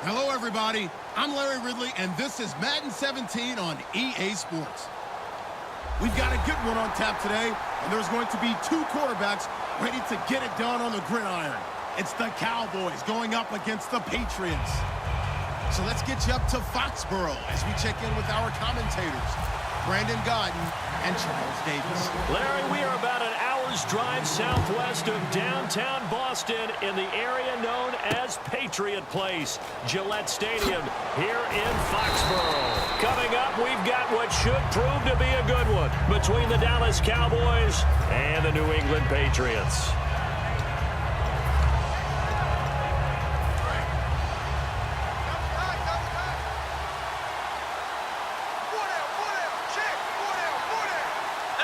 Hello, everybody. I'm Larry Ridley, and this is Madden 17 on EA Sports. We've got a good one on tap today, and there's going to be two quarterbacks ready to get it done on the gridiron. It's the Cowboys going up against the Patriots. So let's get you up to Foxborough as we check in with our commentators, Brandon Godden and Charles Davis. Larry, we are about an hour's drive southwest of downtown Boston in the area known as Patriot Place, Gillette Stadium here in Foxborough. Coming up, we've got what should prove to be a good one between the Dallas Cowboys and the New England Patriots.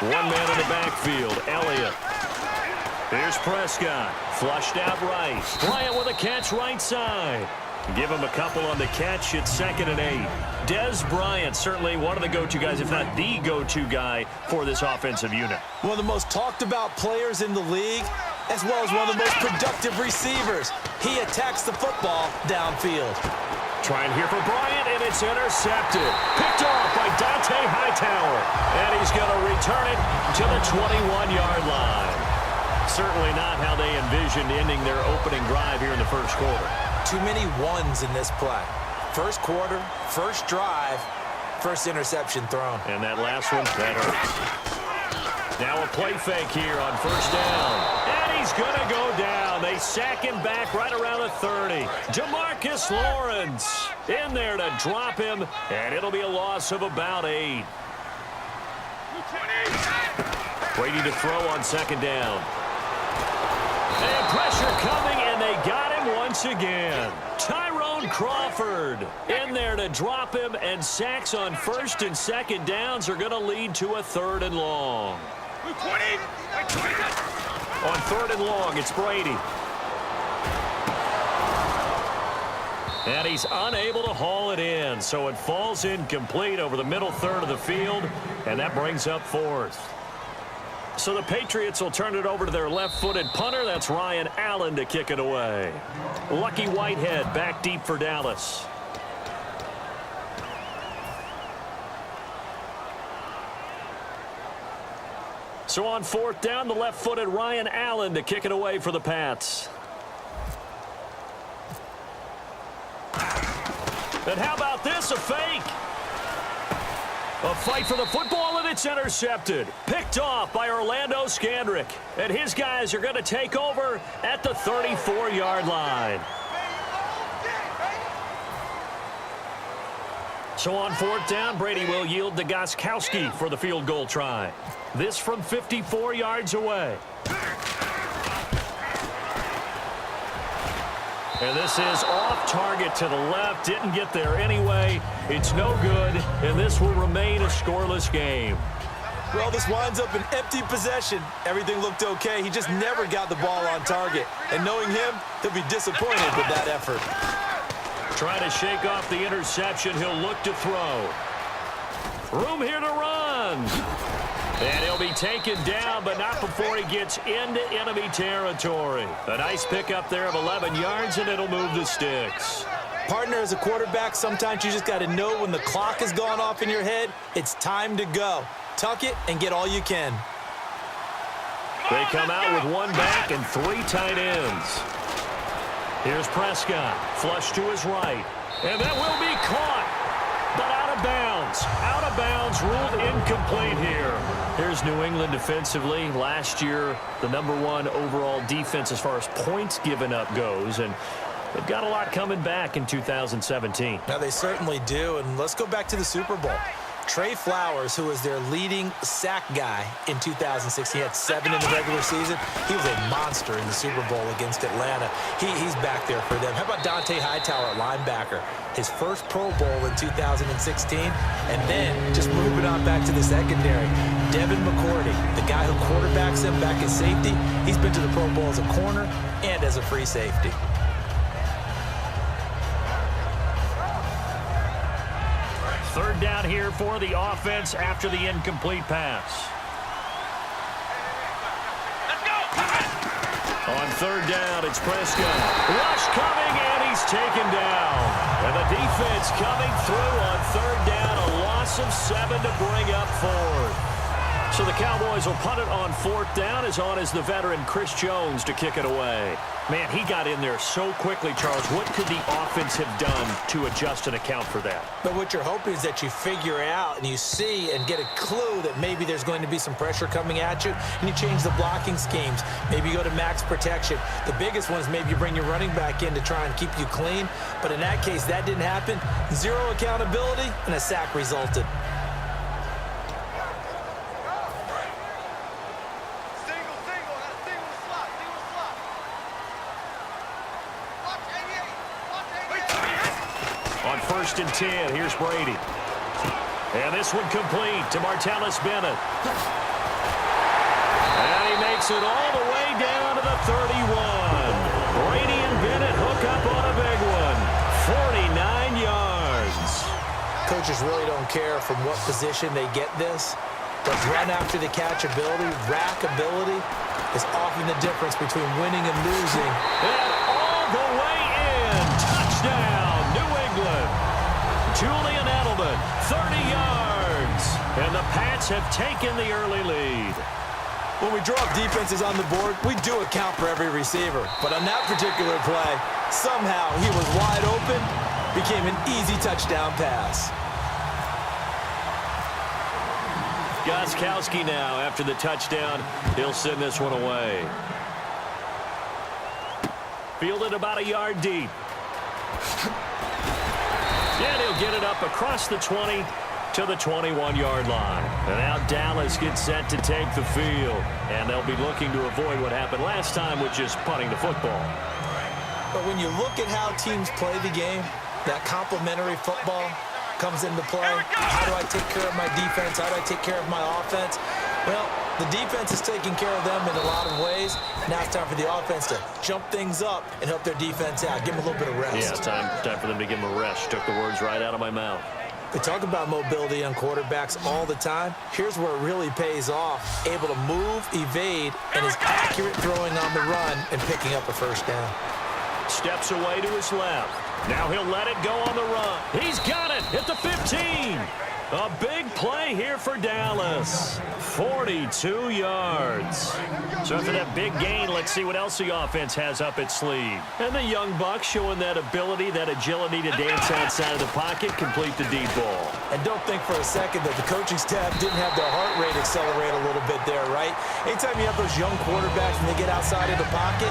One man in the backfield, Elliott. Here's Prescott, flushed out right. Bryant with a catch right side. Give him a couple on the catch. It's 2nd and 8. Dez Bryant, certainly one of the go-to guys, if not the go-to guy for this offensive unit. One of the most talked about players in the league, as well as one of the most productive receivers. He attacks the football downfield. Trying here for Bryant, and it's intercepted. Picked off by Dante Hightower. And he's going to return it to the 21-yard line. Certainly not how they envisioned ending their opening drive here in the first quarter. Too many ones in this play. First quarter, first drive, first interception thrown. And that last one, that hurt. Now a play fake here on first down. And he's going to go down. They sack him back right around the 30. DeMarcus Lawrence in there to drop him, and it'll be a loss of about 8. Brady to throw on 2nd down. And pressure coming, and they got him once again. Tyrone Crawford in there to drop him, and sacks on 1st and 2nd downs are going to lead to a 3rd and long. On 3rd and long, it's Brady. And he's unable to haul it in, so it falls incomplete over the middle third of the field, and that brings up 4th. So the Patriots will turn it over to their left-footed punter. That's Ryan Allen to kick it away. Lucky Whitehead back deep for Dallas. So on 4th down, the left-footed Ryan Allen to kick it away for the Pats. And how about this, a fake? A fight for the football, and it's intercepted. Picked off by Orlando Scandrick. And his guys are going to take over at the 34-yard line. So on 4th down, Brady will yield to Gostkowski for the field goal try. This from 54 yards away. And this is off target to the left. Didn't get there anyway. It's no good, and this will remain a scoreless game. Well, this winds up an empty possession. Everything looked okay. He just never got the ball on target. And knowing him, he'll be disappointed with that effort. Trying to shake off the interception. He'll look to throw. Room here to run. And he'll be taken down, but not before he gets into enemy territory. A nice pickup there of 11 yards, and it'll move the sticks. Partner, as a quarterback, sometimes you just got to know when the clock has gone off in your head, it's time to go. Tuck it and get all you can. They come out with 1 back and 3 tight ends. Here's Prescott, flush to his right. And that will be caught, but out of bounds. Out of bounds, ruled incomplete here. Here's New England defensively. Last year, the #1 overall defense as far as points given up goes. And they've got a lot coming back in 2017. Now, they certainly do. And let's go back to the Super Bowl. Trey Flowers, who was their leading sack guy in 2006, he had 7 in the regular season. He was a monster in the Super Bowl against Atlanta. He's back there for them. How about Dante Hightower at linebacker? His first Pro Bowl in 2016, and then just moving on back to the secondary. Devin McCourty, the guy who quarterbacks him back at safety, he's been to the Pro Bowl as a corner and as a free safety. Third down here for the offense after the incomplete pass. On On third down, it's Prescott. Rush coming, and he's taken down. And the defense coming through on third down. A loss of 7 to bring up fourth. So the Cowboys will punt it on fourth down. As on is the veteran Chris Jones to kick it away. Man, he got in there so quickly, Charles. What could the offense have done to adjust and account for that? But what you're hoping is that you figure out and you see and get a clue that maybe there's going to be some pressure coming at you, and you change the blocking schemes. Maybe you go to max protection. The biggest one is maybe you bring your running back in to try and keep you clean. But in that case, that didn't happen. Zero accountability, and a sack resulted. On 1st and 10, here's Brady. And this one complete to Martellus Bennett. And he makes it all the way down to the 31. Brady and Bennett hook up on a big one. 49 yards. Coaches really don't care from what position they get this, but run after the catch ability, rack ability is often the difference between winning and losing. And all the way in. Touchdown, New England. Julian Edelman, 30 yards. And the Pats have taken the early lead. When we draw up defenses on the board, we do account for every receiver. But on that particular play, somehow he was wide open, became an easy touchdown pass. Gostkowski now after the touchdown. He'll send this one away. Fielded about a yard deep. And he'll get it up across the 20 to the 21-yard line. And now Dallas gets set to take the field. And they'll be looking to avoid what happened last time, which is punting the football. But when you look at how teams play the game, that complementary football comes into play. How do I take care of my defense? How do I take care of my offense? Well, the defense is taking care of them in a lot of ways. Now it's time for the offense to jump things up and help their defense out. Give them a little bit of rest. Yeah, time for them to give them a rest. Took the words right out of my mouth. They talk about mobility on quarterbacks all the time. Here's where it really pays off. Able to move, evade, and is accurate throwing on the run and picking up a first down. Steps away to his left. Now he'll let it go on the run. He's got it at the 15. A big play here for Dallas. 42 yards. So after that big gain, let's see what else the offense has up its sleeve. And the young buck showing that ability, that agility to dance outside of the pocket, complete the deep ball. And don't think for a second that the coaching staff didn't have their heart rate accelerate a little bit there, right? Anytime you have those young quarterbacks and they get outside of the pocket,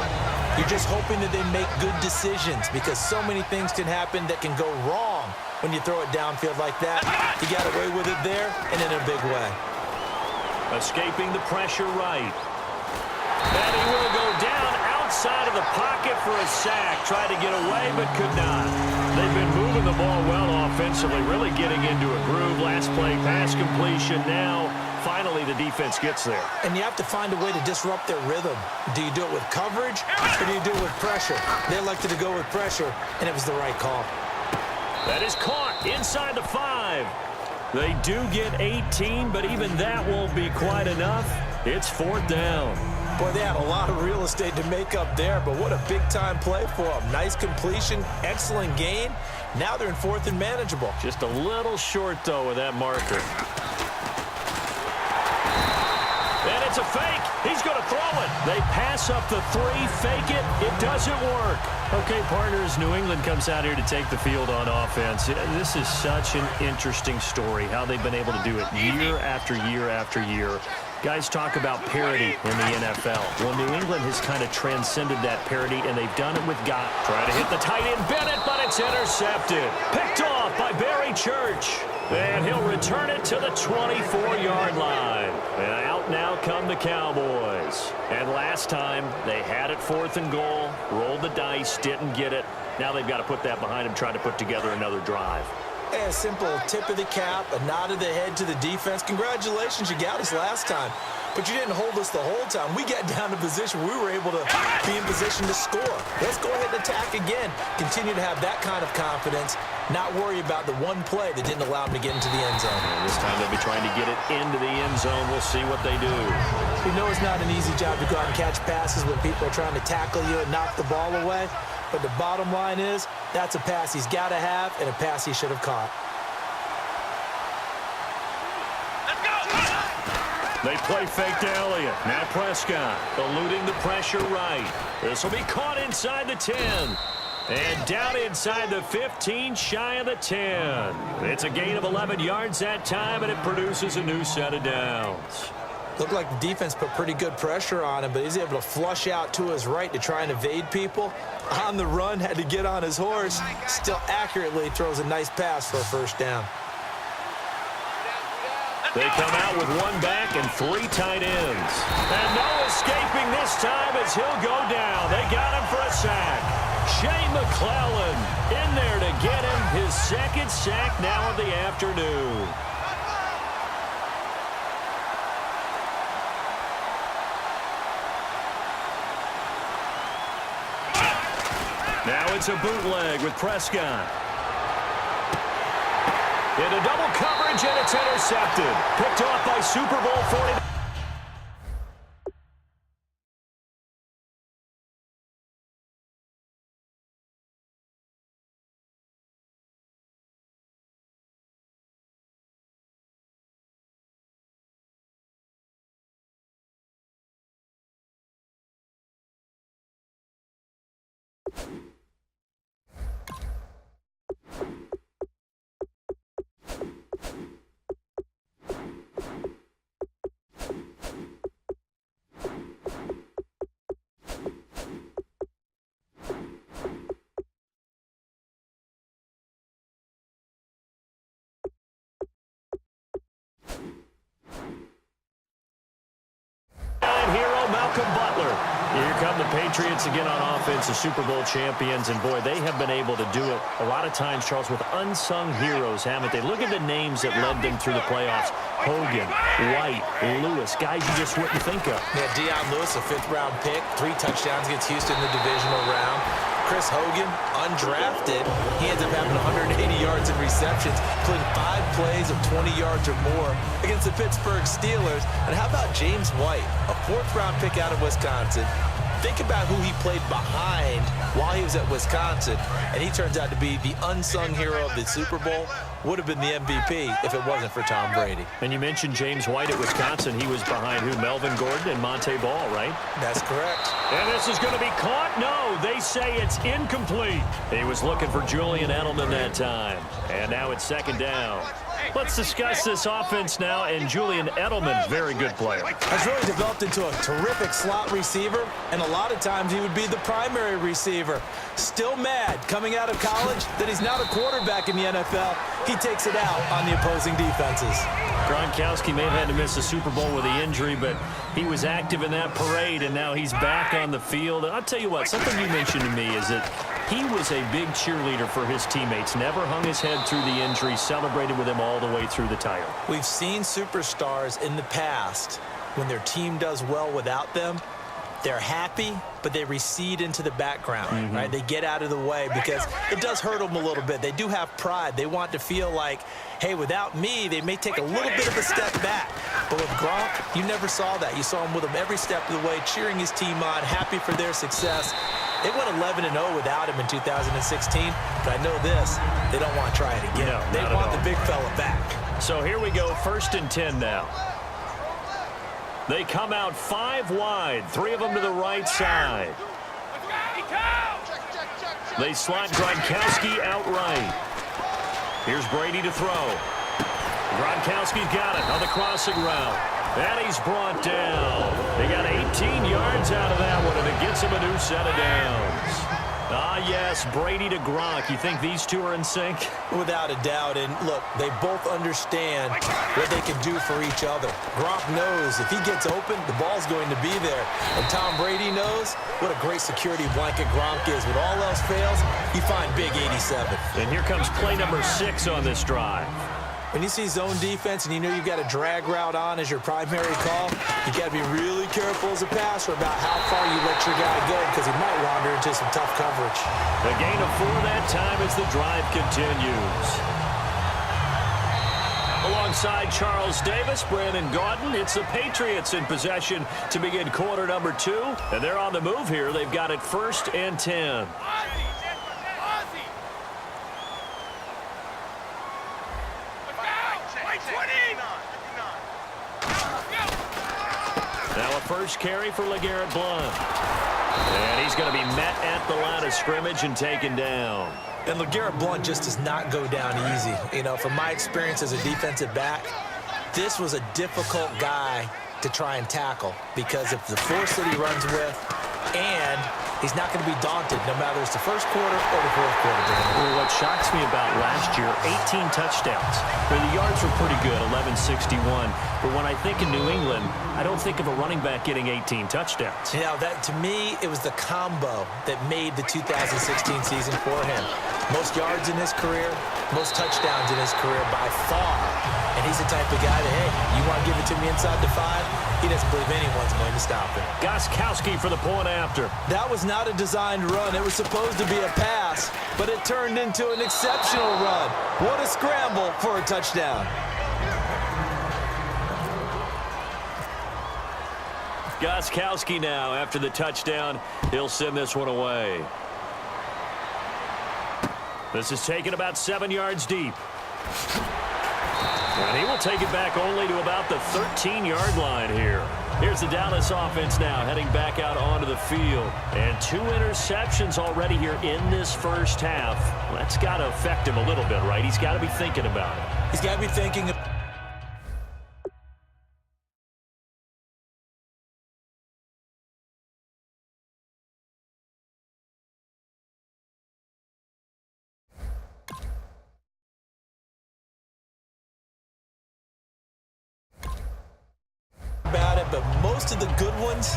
you're just hoping that they make good decisions because so many things can happen that can go wrong when you throw it downfield like that. He got away with it there and in a big way. Escaping the pressure right. And he will go down outside of the pocket for a sack. Tried to get away but could not. They've been moving the ball well offensively, really getting into a groove. Last play, pass completion. Now, finally, the defense gets there. And you have to find a way to disrupt their rhythm. Do you do it with coverage or do you do it with pressure? They elected to go with pressure, and it was the right call. That is caught inside the 5. They do get 18, but even that won't be quite enough. It's 4th down. Boy, they had a lot of real estate to make up there, but what a big-time play for them. Nice completion, excellent gain. Now they're in 4th and manageable. Just a little short, though, with that marker. And it's a fake. He's going to throw it. They pass up the 3, fake it. It doesn't work. Okay, partners, New England comes out here to take the field on offense. This is such an interesting story, how they've been able to do it year after year after year. Guys talk about parity in the NFL. Well, New England has kind of transcended that parity, and they've done it with God. Try to hit the tight end, Bennett, but it's intercepted. Picked off by Barry Church. And he'll return it to the 24-yard line. And out now come the Cowboys. And last time, they had it 4th and goal, rolled the dice, didn't get it. Now they've got to put that behind them, try to put together another drive. Hey, a simple tip of the cap, a nod of the head to the defense. Congratulations, you got us last time. But you didn't hold us the whole time. We got down to position. We were able to be in position to score. Let's go ahead and attack again. Continue to have that kind of confidence. Not worry about the one play that didn't allow them to get into the end zone. And this time they'll be trying to get it into the end zone. We'll see what they do. We know it's not an easy job to go out and catch passes when people are trying to tackle you and knock the ball away. But the bottom line is that's a pass he's got to have and a pass he should have caught. They play fake to Elliott. Now Prescott eluding the pressure right. This will be caught inside the 10. And down inside the 15, shy of the 10. It's a gain of 11 yards that time, and it produces a new set of downs. Looked like the defense put pretty good pressure on him, but he's able to flush out to his right to try and evade people. On the run, had to get on his horse. Still accurately throws a nice pass for a first down. They come out with one back and 3 tight ends. And no escaping this time as he'll go down. They got him for a sack. Shane McClellan in there to get him his second sack now of the afternoon. Now it's a bootleg with Prescott. Into double coverage, and it's intercepted. Picked off by Super Bowl 49. Here come the Patriots again on offense, the Super Bowl champions, and boy, they have been able to do it a lot of times, Charles, with unsung heroes, haven't they? Look at the names that led them through the playoffs. Hogan, White, Lewis, guys you just wouldn't think of. Yeah, Deion Lewis, a 5th-round pick, 3 touchdowns against Houston in the divisional round. Chris Hogan, undrafted. He ends up having 180 yards in receptions, including 5 plays of 20 yards or more against the Pittsburgh Steelers. And how about James White, a 4th-round pick out of Wisconsin? Think about who he played behind while he was at Wisconsin, and he turns out to be the unsung hero of the Super Bowl. Would have been the MVP if it wasn't for Tom Brady. And you mentioned James White at Wisconsin. He was behind who? Melvin Gordon and Monte Ball, right? That's correct. And this is going to be caught? No, they say it's incomplete. He was looking for Julian Edelman that time. And now it's 2nd down. Let's discuss this offense now, and Julian Edelman, very good player. Has really developed into a terrific slot receiver, and a lot of times he would be the primary receiver. Still mad coming out of college that he's not a quarterback in the NFL. He takes it out on the opposing defenses. Gronkowski may have had to miss the Super Bowl with the injury, but he was active in that parade, and now he's back on the field. And I'll tell you what, something you mentioned to me is that he was a big cheerleader for his teammates, never hung his head through the injury, celebrated with him all the way through the title. We've seen superstars in the past, when their team does well without them, they're happy, but they recede into the background, right? They get out of the way because it does hurt them a little bit. They do have pride. They want to feel like, hey, without me, they may take a little bit of a step back. But with Gronk, you never saw that. You saw him with him every step of the way, cheering his team on, happy for their success. They went 11-0 without him in 2016, but I know this, they don't want to try it again. No, they want the big fella back. So here we go, 1st and 10 now. They come out 5 wide, 3 of them to the right side. They slot Gronkowski out right. Here's Brady to throw. Gronkowski's got it on the crossing route. And he's brought down. They got 18 yards out of that one, and it gets him a new set of downs. Ah, yes, Brady to Gronk. You think these two are in sync? Without a doubt. And look, they both understand what they can do for each other. Gronk knows if he gets open, the ball's going to be there. And Tom Brady knows what a great security blanket Gronk is. When all else fails, you find big 87. And here comes play number 6 on this drive. When you see zone defense and you know you've got a drag route on as your primary call, you got to be really careful as a passer about how far you let your guy go because he might wander into some tough coverage. The gain of 4 that time as the drive continues. Alongside Charles Davis, Brandon Gaudin, it's the Patriots in possession to begin quarter number 2. And they're on the move here. They've got it 1st and 10. Now a first carry for LeGarrette Blount. And he's going to be met at the line of scrimmage and taken down. And LeGarrette Blount just does not go down easy. You know, from my experience as a defensive back, this was a difficult guy to try and tackle because of the force that he runs with, and he's not going to be daunted no matter it's the first quarter or the fourth quarter. Well, what shocks me about last year, 18 touchdowns. Well, the yards were pretty good, 1161. But when I think of New England, I don't think of a running back getting 18 touchdowns. You know, that to me, it was the combo that made the 2016 season for him. Most yards in his career, most touchdowns in his career by far. And he's the type of guy that, hey, you want to give it to me inside the 5? He doesn't believe anyone's going to stop him. Gostkowski for the point after. That was not a designed run. It was supposed to be a pass, but it turned into an exceptional run. What a scramble for a touchdown. Gostkowski now, after the touchdown, he'll send this one away. This is taken about 7 yards deep. And he will take it back only to about the 13-yard line here. Here's the Dallas offense now heading back out onto the field. And 2 interceptions already here in this first half. Well, that's got to affect him a little bit, right? He's got to be thinking about it. He's got to be thinking of about it, but most of the good ones,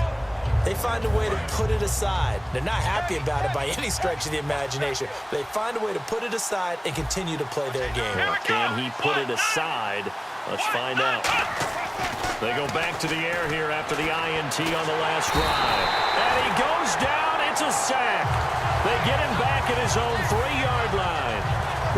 they find a way to put it aside. They're not happy about it by any stretch of the imagination. They find a way to put it aside and continue to play their game. Can he put it aside? Let's find out. They go back to the air here after the INT on the last drive. And he goes down. It's a sack. They get him back at his own 3-yard line.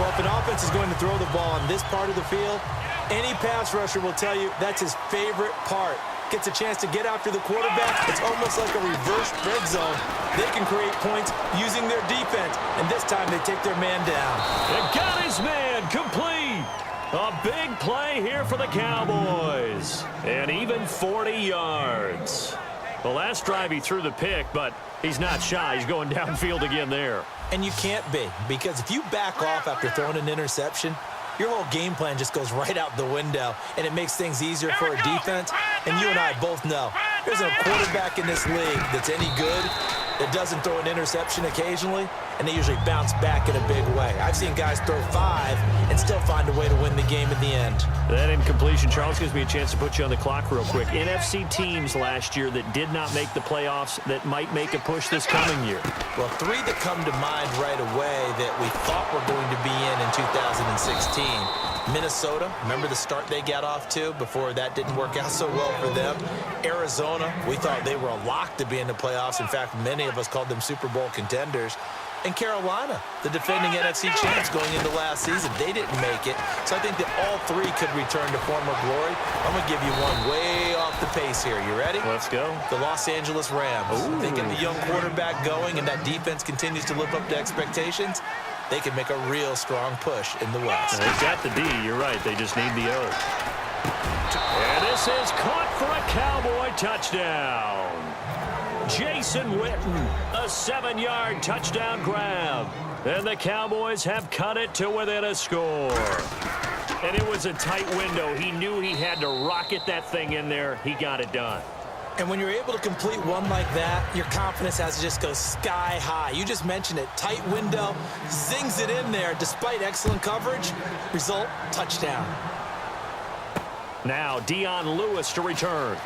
Well, if an offense is going to throw the ball on this part of the field, any pass rusher will tell you that's his favorite part. Gets a chance to get after the quarterback. It's almost like a reverse red zone. They can create points using their defense, and this time they take their man down. And got his man complete. A big play here for the Cowboys. And even 40 yards. The last drive he threw the pick, but he's not shy. He's going downfield again there. And you can't be, because if you back off after throwing an interception, your whole game plan just goes right out the window, and it makes things easier for a defense. And you and I both know there's a quarterback in this league that's any good that doesn't throw an interception occasionally, and they usually bounce back in a big way. I've seen guys throw 5 and still find a way to win the game in the end. That incompletion, Charles, gives me a chance to put you on the clock real quick. NFC teams last year that did not make the playoffs that might make a push this coming year. Well, 3 that come to mind right away that we thought were going to be in 2016. Minnesota, remember the start they got off to before that didn't work out so well for them. Arizona, we thought they were a lock to be in the playoffs. In fact, many of us called them Super Bowl contenders. And Carolina, the defending NFC champs going into last season, they didn't make it. So I think that all 3 could return to former glory. I'm going to give you one way off the pace here. You ready? Let's go. The Los Angeles Rams. Ooh. Thinking the young quarterback going and that defense continues to live up to expectations, they can make a real strong push in the West. They've got the D. You're right. They just need the O. And this is caught for a Cowboy touchdown. Jason Witten, a 7-yard touchdown grab. And the Cowboys have cut it to within a score. And it was a tight window. He knew he had to rocket that thing in there. He got it done. And when you're able to complete one like that, your confidence has to just go sky high. You just mentioned it. Tight window, zings it in there despite excellent coverage. Result, touchdown. Now Dion Lewis to return.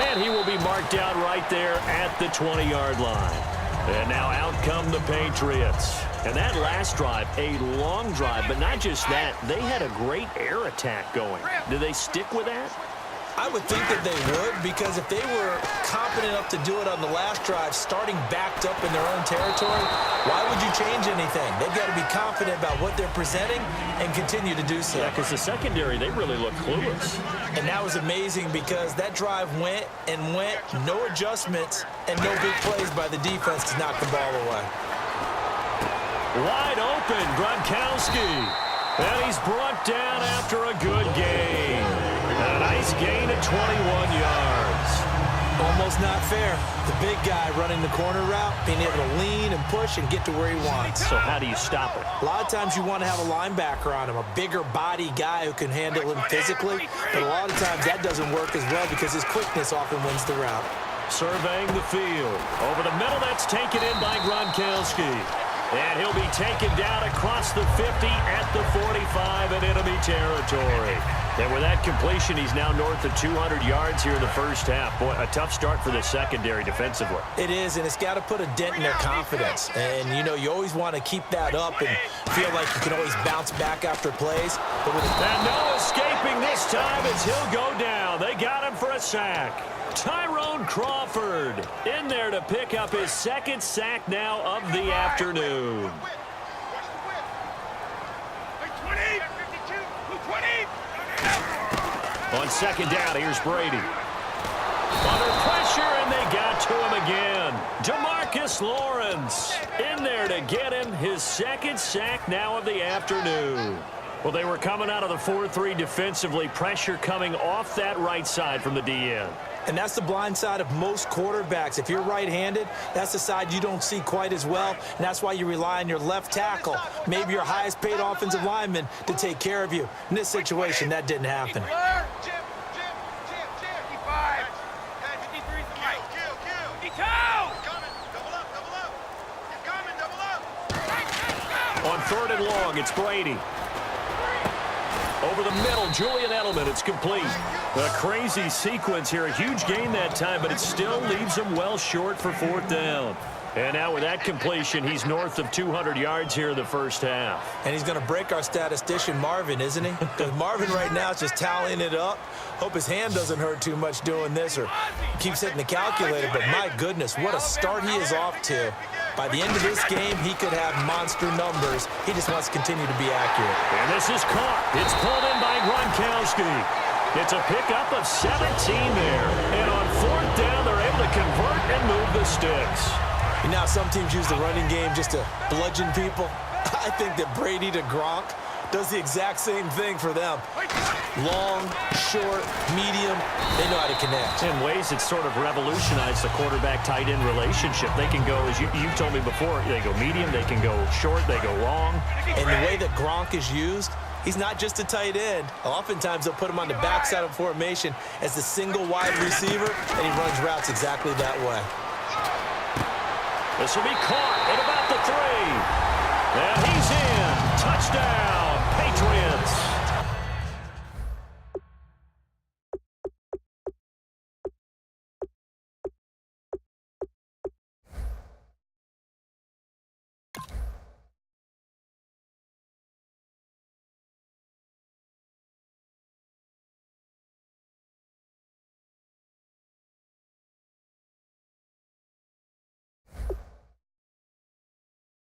And he will be marked out right there at the 20-yard line. And now out come the Patriots. And that last drive, a long drive, but not just that. They had a great air attack going. Do they stick with that? I would think that they would, because if they were confident enough to do it on the last drive, starting backed up in their own territory, why would you change anything? They've got to be confident about what they're presenting and continue to do so. Yeah, because the secondary, they really look clueless. And that was amazing because that drive went and went, no adjustments, and no big plays by the defense to knock the ball away. Wide open, Gronkowski. And he's brought down after a good gain. A nice gain of 21 yards. Almost not fair. The big guy running the corner route, being able to lean and push and get to where he wants. So how do you stop it? A lot of times you want to have a linebacker on him, a bigger body guy who can handle him physically. But a lot of times that doesn't work as well because his quickness often wins the route. Surveying the field. Over the middle, that's taken in by Gronkowski. And he'll be taken down across the 50 at the 45 in enemy territory. And with that completion, he's now north of 200 yards here in the first half. Boy, a tough start for the secondary defensively. It is, and it's got to put a dent in their confidence. And, you know, you always want to keep that up and feel like you can always bounce back after plays. And no escaping this time as he'll go down. They got him for a sack. Tyrone Crawford in there to pick up his second sack now of the afternoon. On second down, here's Brady. Under pressure, and they got to him again. DeMarcus Lawrence in there to get him his second sack now of the afternoon. Well, they were coming out of the 4-3 defensively. Pressure coming off that right side from the DN. And that's the blind side of most quarterbacks. If you're right-handed, that's the side you don't see quite as well. And that's why you rely on your left tackle, maybe your highest-paid offensive lineman, to take care of you. In this situation, that didn't happen. On third and long, it's Brady. Over the middle, Julian Edelman, it's complete. A crazy sequence here. A huge gain that time, but it still leaves him well short for fourth down. And now with that completion, he's north of 200 yards here in the first half. And he's going to break our statistician, Marvin, isn't he? Because Marvin right now is just tallying it up. Hope his hand doesn't hurt too much doing this or keeps hitting the calculator. But my goodness, what a start he is off to. By the end of this game, he could have monster numbers. He just wants to continue to be accurate. And this is caught. It's pulled in by Gronkowski. It's a pickup of 17 there. And on fourth down, they're able to convert and move the sticks. You know, some teams use the running game just to bludgeon people. I think that Brady to Gronk does the exact same thing for them. Long, short, medium, they know how to connect. In ways, it's sort of revolutionized the quarterback-tight end relationship. They can go, as you told me before, they go medium, they can go short, they go long. And the way that Gronk is used, he's not just a tight end. Oftentimes, they'll put him on the backside of formation as the single wide receiver, and he runs routes exactly that way. This will be caught at about the 3. And he's in. Touchdown, Patriots.